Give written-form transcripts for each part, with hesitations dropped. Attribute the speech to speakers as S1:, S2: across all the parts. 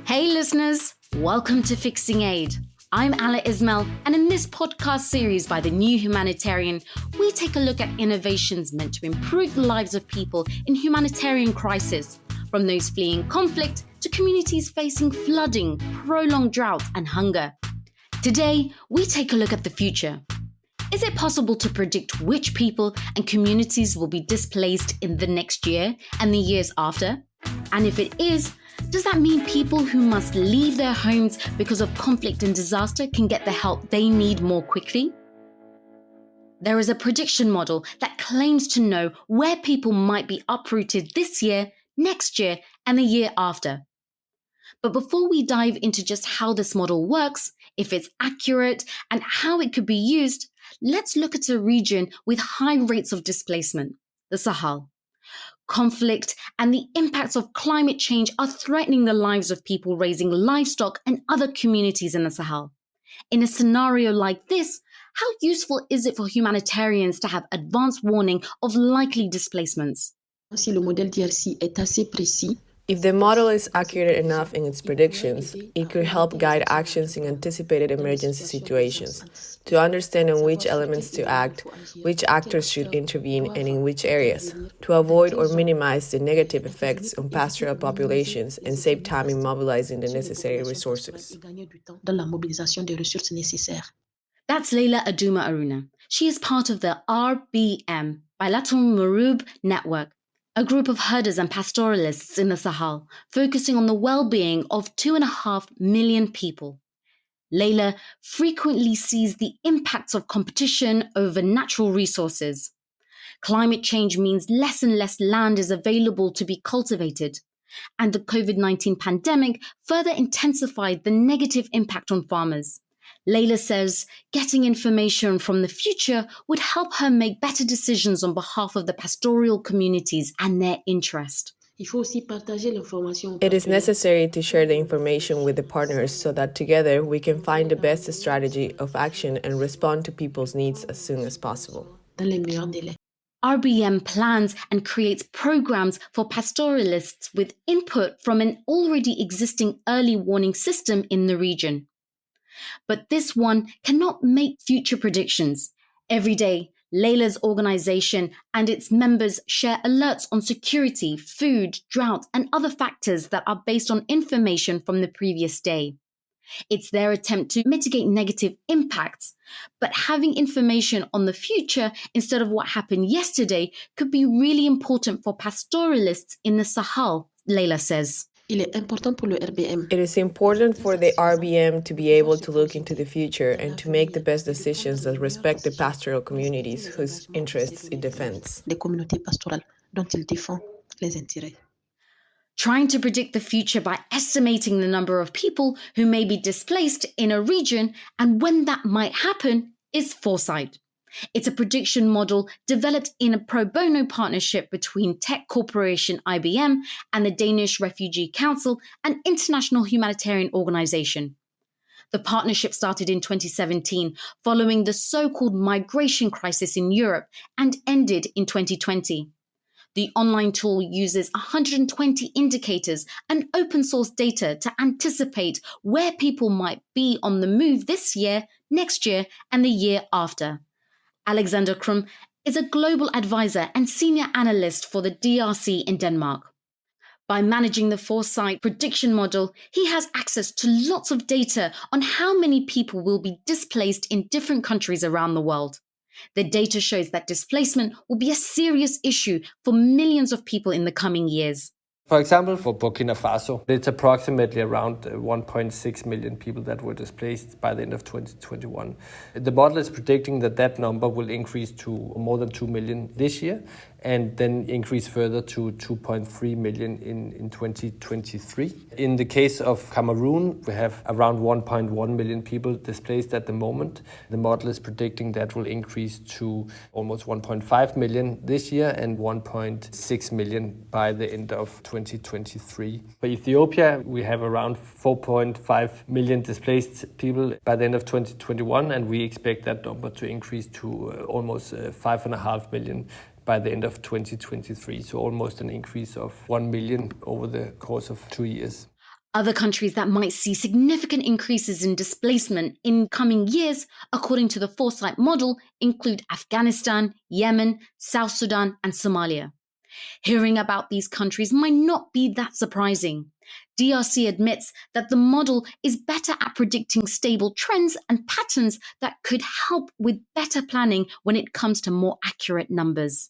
S1: Hey listeners, welcome to Fixing Aid. I'm Alae Ismail, and in this podcast series by the New Humanitarian, we take a look at innovations meant to improve the lives of people in humanitarian crisis, from those fleeing conflict to communities facing flooding, prolonged drought, and hunger. Today, we take a look at the future. Is it possible to predict which people and communities will be displaced in the next year and the years after? And if it is, does that mean people who must leave their homes because of conflict and disaster can get the help they need more quickly? There is a prediction model that claims to know where people might be uprooted this year, next year, and the year after. But before we dive into just how this model works, if it's accurate, and how it could be used, let's look at a region with high rates of displacement, the Sahel. Conflict and the impacts of climate change are threatening the lives of people raising livestock and other communities in the Sahel. In a scenario like this, how useful is it for humanitarians to have advance warning of likely displacements?
S2: If the model is accurate enough in its predictions, it could help guide actions in anticipated emergency situations, to understand on which elements to act, which actors should intervene, and in which areas, to avoid or minimize the negative effects on pastoral populations and save time in mobilizing the necessary resources.
S1: That's Leila Arouna. She is part of the RBM, Billital Maroobè network, a group of herders and pastoralists in the Sahel, focusing on the well-being of 2.5 million people. Leila frequently sees the impacts of competition over natural resources. Climate change means less and less land is available to be cultivated, and the COVID-19 pandemic further intensified the negative impact on farmers. Leila says getting information from the future would help her make better decisions on behalf of the pastoral communities and their interest.
S2: It is necessary to share the information with the partners so that together we can find the best strategy of action and respond to people's needs as soon as possible.
S1: RBM plans and creates programs for pastoralists with input from an already existing early warning system in the region. But this one cannot make future predictions. Every day, Leila's organization and its members share alerts on security, food, drought, and other factors that are based on information from the previous day. It's their attempt to mitigate negative impacts, but having information on the future instead of what happened yesterday could be really important for pastoralists in the Sahel, Leila says.
S2: It is important for the RBM to be able to look into the future and to make the best decisions that respect the pastoral communities whose interests it defends.
S1: Trying to predict the future by estimating the number of people who may be displaced in a region and when that might happen is Foresight. It's a prediction model developed in a pro bono partnership between tech corporation IBM and the Danish Refugee Council, an international humanitarian organization. The partnership started in 2017 following the so-called migration crisis in Europe and ended in 2020. The online tool uses 120 indicators and open source data to anticipate where people might be on the move this year, next year, and the year after. Alexander Kjærum is a global advisor and senior analyst for the DRC in Denmark. By managing the Foresight prediction model, he has access to lots of data on how many people will be displaced in different countries around the world. The data shows that displacement will be a serious issue for millions of people in the coming years.
S3: For example, for Burkina Faso, it's approximately around 1.6 million people that were displaced by the end of 2021. The model is predicting that that number will increase to more than 2 million this year and then increase further to 2.3 million in 2023. In the case of Cameroon, we have around 1.1 million people displaced at the moment. The model is predicting that will increase to almost 1.5 million this year and 1.6 million by the end of 2023. For Ethiopia, we have around 4.5 million displaced people by the end of 2021, and we expect that number to increase to almost 5.5 million by the end of 2023, so almost an increase of 1 million over the course of 2 years.
S1: Other countries that might see significant increases in displacement in coming years, according to the Foresight model, include Afghanistan, Yemen, South Sudan, and Somalia. Hearing about these countries might not be that surprising. DRC admits that the model is better at predicting stable trends and patterns that could help with better planning when it comes to more accurate numbers.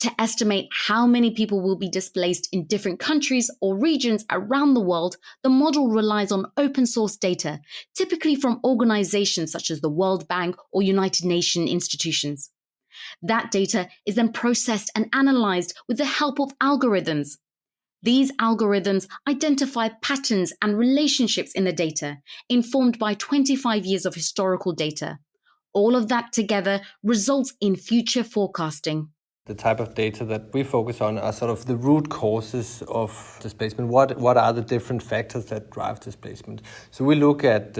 S1: To estimate how many people will be displaced in different countries or regions around the world, the model relies on open source data, typically from organizations such as the World Bank or United Nations institutions. That data is then processed and analyzed with the help of algorithms. These algorithms identify patterns and relationships in the data, informed by 25 years of historical data. All of that together results in future forecasting.
S3: The type of data that we focus on are sort of the root causes of displacement. What are the different factors that drive displacement? So we look at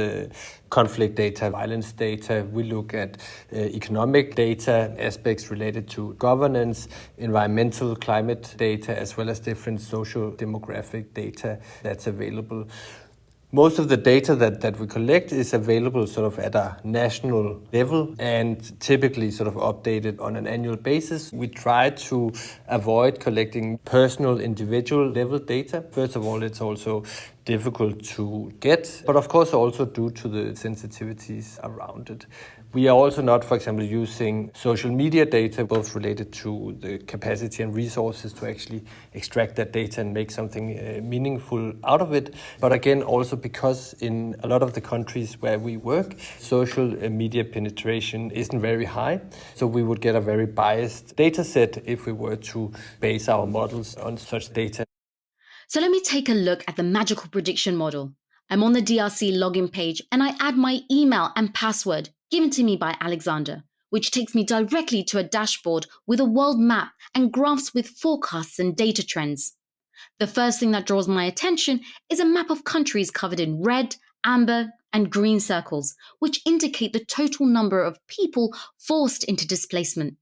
S3: conflict data, violence data. We look at economic data, aspects related to governance, environmental climate data, as well as different social demographic data that's available. Most of the data that we collect is available sort of at a national level and typically sort of updated on an annual basis. We try to avoid collecting personal, individual level data. First of all, it's also difficult to get, but of course also due to the sensitivities around it. We are also not, for example, using social media data, both related to the capacity and resources to actually extract that data and make something meaningful out of it. But again, also because in a lot of the countries where we work, social media penetration isn't very high. So we would get a very biased data set if we were to base our models on such data.
S1: So let me take a look at the magical prediction model. I'm on the DRC login page and I add my email and password given to me by Alexander, which takes me directly to a dashboard with a world map and graphs with forecasts and data trends. The first thing that draws my attention is a map of countries covered in red, amber, and green circles, which indicate the total number of people forced into displacement.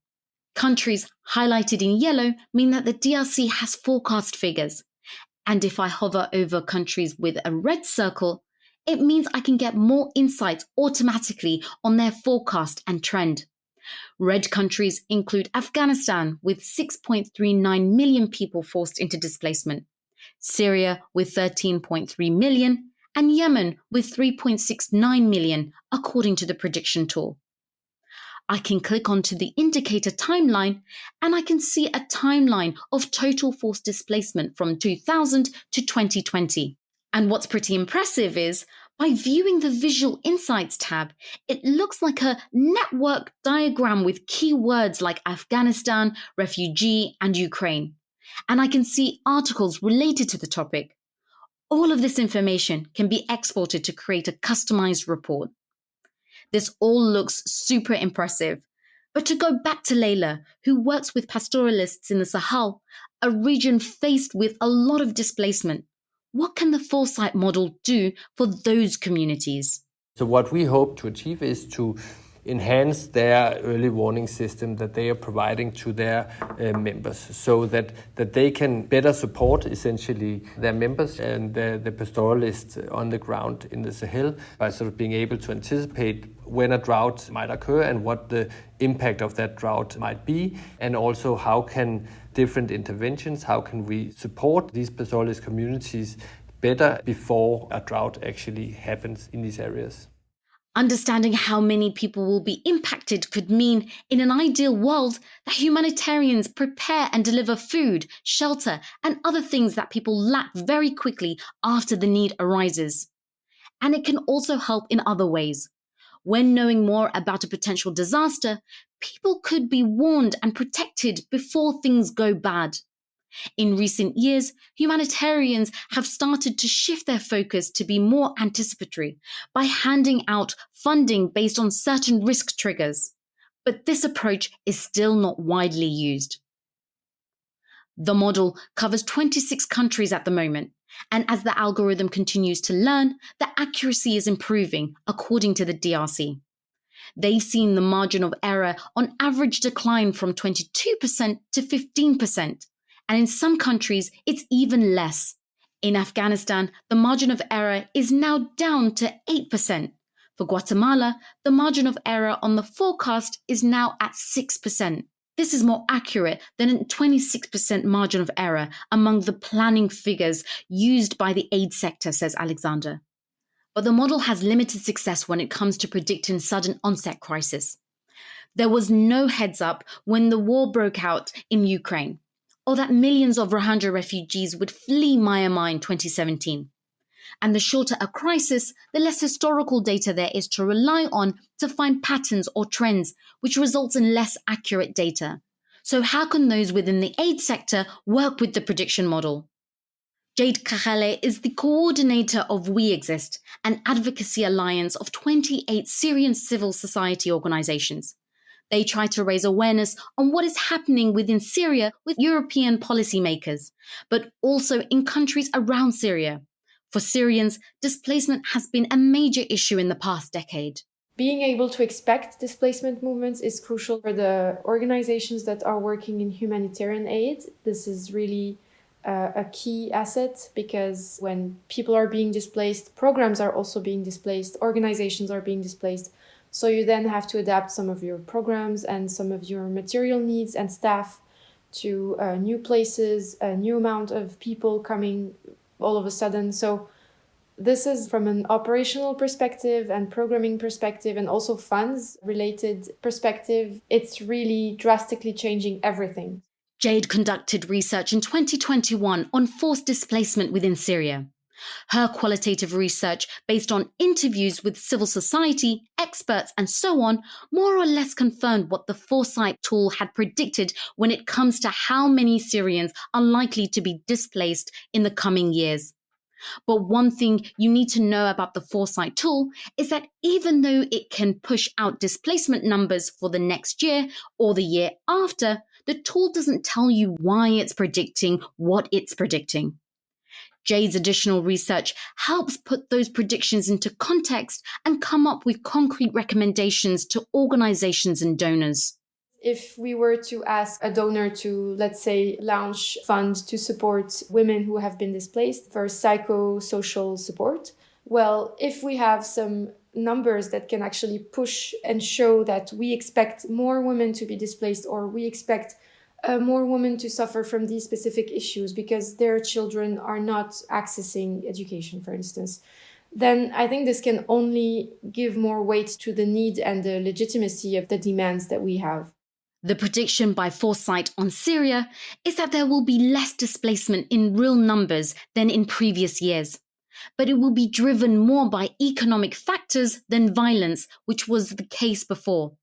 S1: Countries highlighted in yellow mean that the DRC has forecast figures. And if I hover over countries with a red circle, it means I can get more insights automatically on their forecast and trend. Red countries include Afghanistan with 6.39 million people forced into displacement, Syria with 13.3 million, and Yemen with 3.69 million, according to the prediction tool. I can click onto the indicator timeline and I can see a timeline of total forced displacement from 2000 to 2020. And what's pretty impressive is, by viewing the Visual Insights tab, it looks like a network diagram with keywords like Afghanistan, refugee, and Ukraine. And I can see articles related to the topic. All of this information can be exported to create a customized report. This all looks super impressive. But to go back to Leila, who works with pastoralists in the Sahel, a region faced with a lot of displacement, what can the Foresight model do for those communities?
S3: So what we hope to achieve is to enhance their early warning system that they are providing to their members, so that they can better support essentially their members and the pastoralists on the ground in the Sahel by sort of being able to anticipate when a drought might occur and what the impact of that drought might be, and also how can different interventions, how can we support these pastoralist communities better before a drought actually happens in these areas.
S1: Understanding how many people will be impacted could mean, in an ideal world, that humanitarians prepare and deliver food, shelter, and other things that people lack very quickly after the need arises. And it can also help in other ways. When knowing more about a potential disaster, people could be warned and protected before things go bad. In recent years, humanitarians have started to shift their focus to be more anticipatory by handing out funding based on certain risk triggers. But this approach is still not widely used. The model covers 26 countries at the moment, and as the algorithm continues to learn, the accuracy is improving, according to the DRC. They've seen the margin of error on average decline from 22% to 15%. And in some countries, it's even less. In Afghanistan, the margin of error is now down to 8%. For Guatemala, the margin of error on the forecast is now at 6%. This is more accurate than a 26% margin of error among the planning figures used by the aid sector, says Alexander. But the model has limited success when it comes to predicting sudden onset crisis. There was no heads up when the war broke out in Ukraine, or that millions of Rohingya refugees would flee Myanmar in 2017. And the shorter a crisis, the less historical data there is to rely on to find patterns or trends, which results in less accurate data. So how can those within the aid sector work with the prediction model? Jade Kahhaleh is the coordinator of WeExist, an advocacy alliance of 28 Syrian civil society organizations. They try to raise awareness on what is happening within Syria with European policymakers, but also in countries around Syria. For Syrians, displacement has been a major issue in the past decade.
S4: Being able to expect displacement movements is crucial for the organizations that are working in humanitarian aid. This is really a key asset, because when people are being displaced, programs are also being displaced, organizations are being displaced. So you then have to adapt some of your programs and some of your material needs and staff to new places, a new amount of people coming all of a sudden. So this is from an operational perspective and programming perspective, and also funds related perspective. It's really drastically changing everything.
S1: Jade conducted research in 2021 on forced displacement within Syria. Her qualitative research, based on interviews with civil society, experts, and so on, more or less confirmed what the Foresight tool had predicted when it comes to how many Syrians are likely to be displaced in the coming years. But one thing you need to know about the Foresight tool is that even though it can push out displacement numbers for the next year or the year after, the tool doesn't tell you why it's predicting what it's predicting. Jade's additional research helps put those predictions into context and come up with concrete recommendations to organizations and donors.
S4: If we were to ask a donor to, let's say, launch funds to support women who have been displaced for psychosocial support, well, if we have some numbers that can actually push and show that we expect more women to be displaced, or we expect more women to suffer from these specific issues because their children are not accessing education, for instance, then I think this can only give more weight to the need and the legitimacy of the demands that we have.
S1: The prediction by Foresight on Syria is that there will be less displacement in real numbers than in previous years, but it will be driven more by economic factors than violence, which was the case before.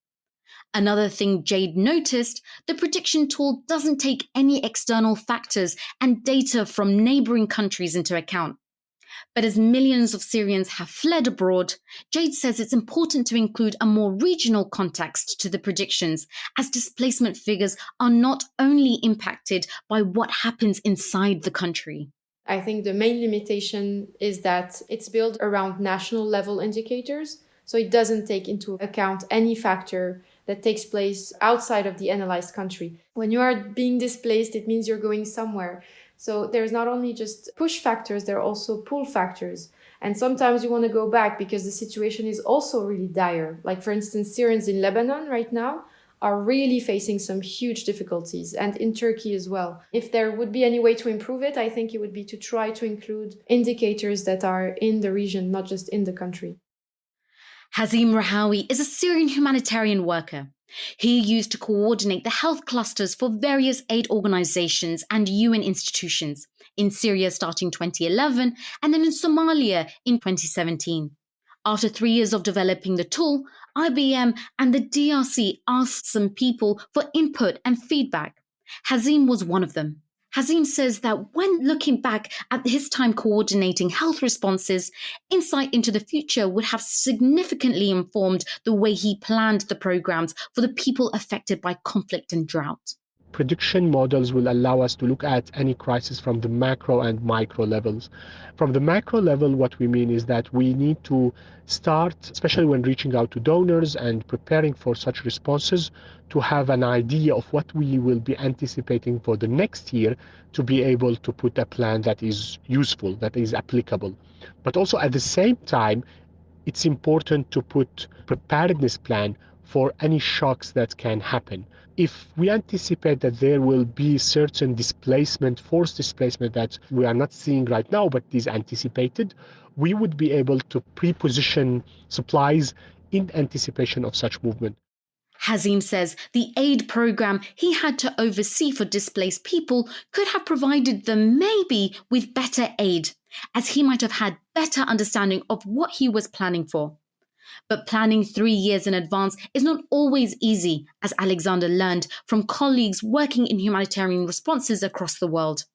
S1: Another thing Jade noticed, the prediction tool doesn't take any external factors and data from neighboring countries into account. But as millions of Syrians have fled abroad, Jade says it's important to include a more regional context to the predictions, as displacement figures are not only impacted by what happens inside the country.
S4: I think the main limitation is that it's built around national level indicators, so it doesn't take into account any factor that takes place outside of the analyzed country. When you are being displaced, it means you're going somewhere. So there's not only just push factors, there are also pull factors. And sometimes you want to go back because the situation is also really dire. Like, for instance, Syrians in Lebanon right now are really facing some huge difficulties, and in Turkey as well. If there would be any way to improve it, I think it would be to try to include indicators that are in the region, not just in the country.
S1: Hazim Rahawi is a Syrian humanitarian worker. He used to coordinate the health clusters for various aid organizations and UN institutions in Syria starting 2011 and then in Somalia in 2017. After 3 years of developing the tool, IBM and the DRC asked some people for input and feedback. Hazim was one of them. Hazim says that when looking back at his time coordinating health responses, insight into the future would have significantly informed the way he planned the programs for the people affected by conflict and drought.
S5: Prediction models will allow us to look at any crisis from the macro and micro levels. From the macro level, what we mean is that we need to start, especially when reaching out to donors and preparing for such responses, to have an idea of what we will be anticipating for the next year to be able to put a plan that is useful, that is applicable. But also at the same time, it's important to put preparedness plan for any shocks that can happen. If we anticipate that there will be certain displacement, forced displacement that we are not seeing right now, but is anticipated, we would be able to pre-position supplies in anticipation of such movement.
S1: Hazim says the aid program he had to oversee for displaced people could have provided them maybe with better aid, as he might have had better understanding of what he was planning for. But planning 3 years in advance is not always easy, as Alexander learned from colleagues working in humanitarian responses across the world.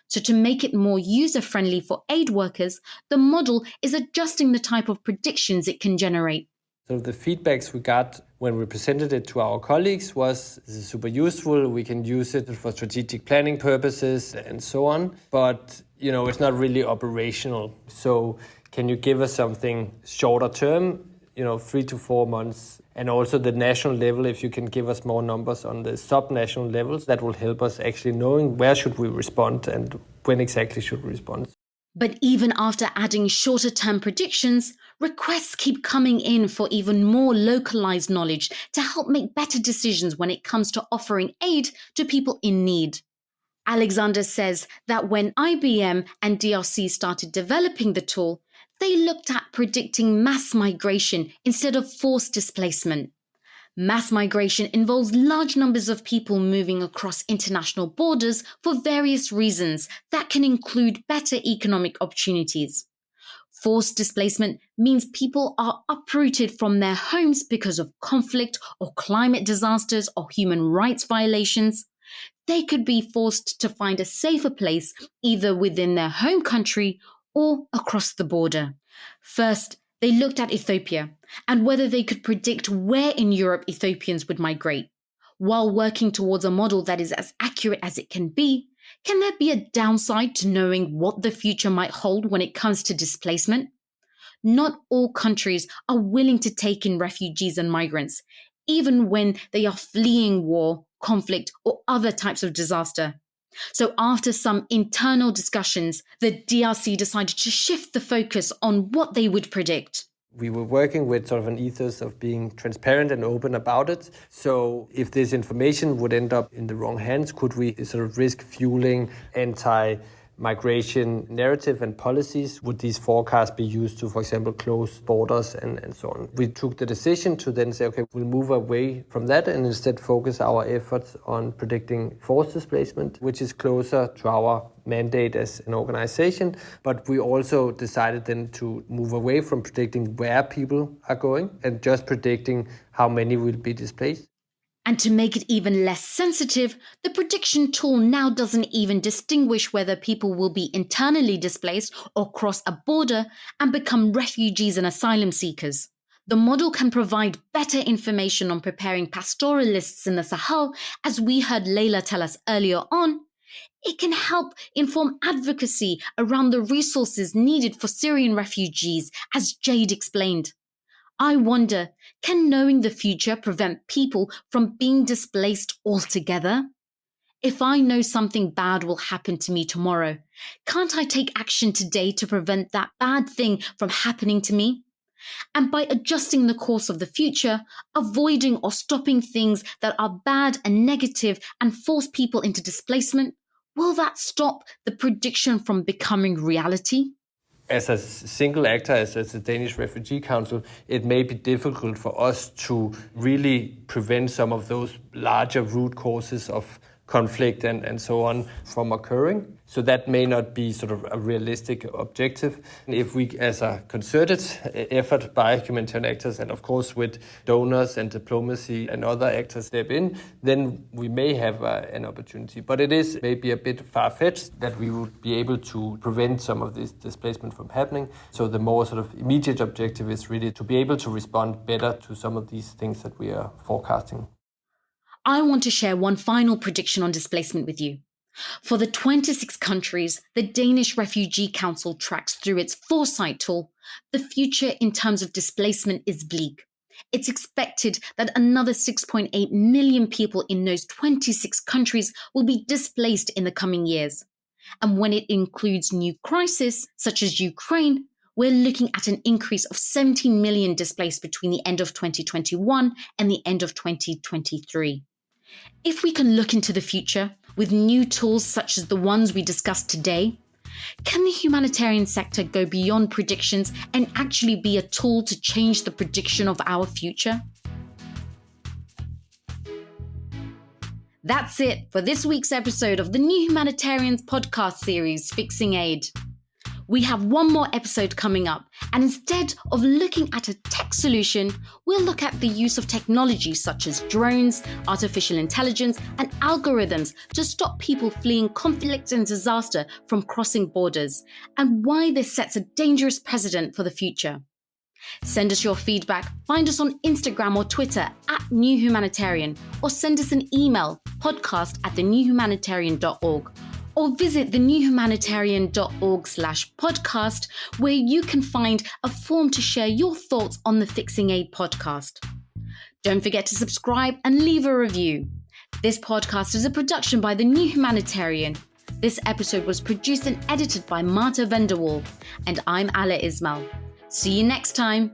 S1: So to make it more user-friendly for aid workers, the model is adjusting the type of predictions it can generate.
S3: So the feedbacks we got when we presented it to our colleagues was, this is super useful, we can use it for strategic planning purposes and so on, but it's not really operational. So can you give us something shorter term, 3 to 4 months? And also the national level, if you can give us more numbers on the sub-national levels, that will help us actually knowing where should we respond and when exactly should we respond.
S1: But even after adding shorter-term predictions, requests keep coming in for even more localized knowledge to help make better decisions when it comes to offering aid to people in need. Alexander says that when IBM and DRC started developing the tool, they looked at predicting mass migration instead of forced displacement. Mass migration involves large numbers of people moving across international borders for various reasons that can include better economic opportunities. Forced displacement means people are uprooted from their homes because of conflict or climate disasters or human rights violations. They could be forced to find a safer place either within their home country or across the border. First, they looked at Ethiopia and whether they could predict where in Europe Ethiopians would migrate. While working towards a model that is as accurate as it can there be a downside to knowing what the future might hold when it comes to displacement? Not all countries are willing to take in refugees and migrants, even when they are fleeing war, conflict, or other types of disaster. So after some internal discussions, the DRC decided to shift the focus on what they would predict.
S3: We were working with sort of an ethos of being transparent and open about it. So if this information would end up in the wrong hands, could we sort of risk fueling anti-migration narrative and policies? Would these forecasts be used to, for example, close borders and so on? We took the decision to then say, okay, we'll move away from that and instead focus our efforts on predicting forced displacement, which is closer to our mandate as an organization. But we also decided then to move away from predicting where people are going and just predicting how many will be displaced.
S1: And to make it even less sensitive, the prediction tool now doesn't even distinguish whether people will be internally displaced or cross a border and become refugees and asylum seekers. The model can provide better information on preparing pastoralists in the Sahel, as we heard Leila tell us earlier on. It can help inform advocacy around the resources needed for Syrian refugees, as Jade explained. I wonder, can knowing the future prevent people from being displaced altogether? If I know something bad will happen to me tomorrow, can't I take action today to prevent that bad thing from happening to me? And by adjusting the course of the future, avoiding or stopping things that are bad and negative and force people into displacement, will that stop the prediction from becoming reality?
S3: As a single actor, as the Danish Refugee Council, it may be difficult for us to really prevent some of those larger root causes of conflict and so on from occurring. So that may not be sort of a realistic objective. If we, as a concerted effort by humanitarian actors, and of course with donors and diplomacy and other actors step in, then we may have an opportunity. But it is maybe a bit far-fetched that we would be able to prevent some of this displacement from happening. So the more sort of immediate objective is really to be able to respond better to some of these things that we are forecasting.
S1: I want to share one final prediction on displacement with you. For the 26 countries the Danish Refugee Council tracks through its Foresight tool, the future in terms of displacement is bleak. It's expected that another 6.8 million people in those 26 countries will be displaced in the coming years. And when it includes new crises, such as Ukraine, we're looking at an increase of 17 million displaced between the end of 2021 and the end of 2023. If we can look into the future with new tools such as the ones we discussed today, can the humanitarian sector go beyond predictions and actually be a tool to change the prediction of our future? That's it for this week's episode of the New Humanitarians podcast series, Fixing Aid. We have one more episode coming up, and instead of looking at a tech solution, we'll look at the use of technology such as drones, artificial intelligence, and algorithms to stop people fleeing conflict and disaster from crossing borders, and why this sets a dangerous precedent for the future. Send us your feedback, find us on Instagram or Twitter @New Humanitarian, or send us an email, podcast@thenewhumanitarian.org. Or visit thenewhumanitarian.org/podcast, where you can find a form to share your thoughts on the Fixing Aid podcast. Don't forget to subscribe and leave a review. This podcast is a production by The New Humanitarian. This episode was produced and edited by Marta Vanderwall, and I'm Alae Ismail. See you next time.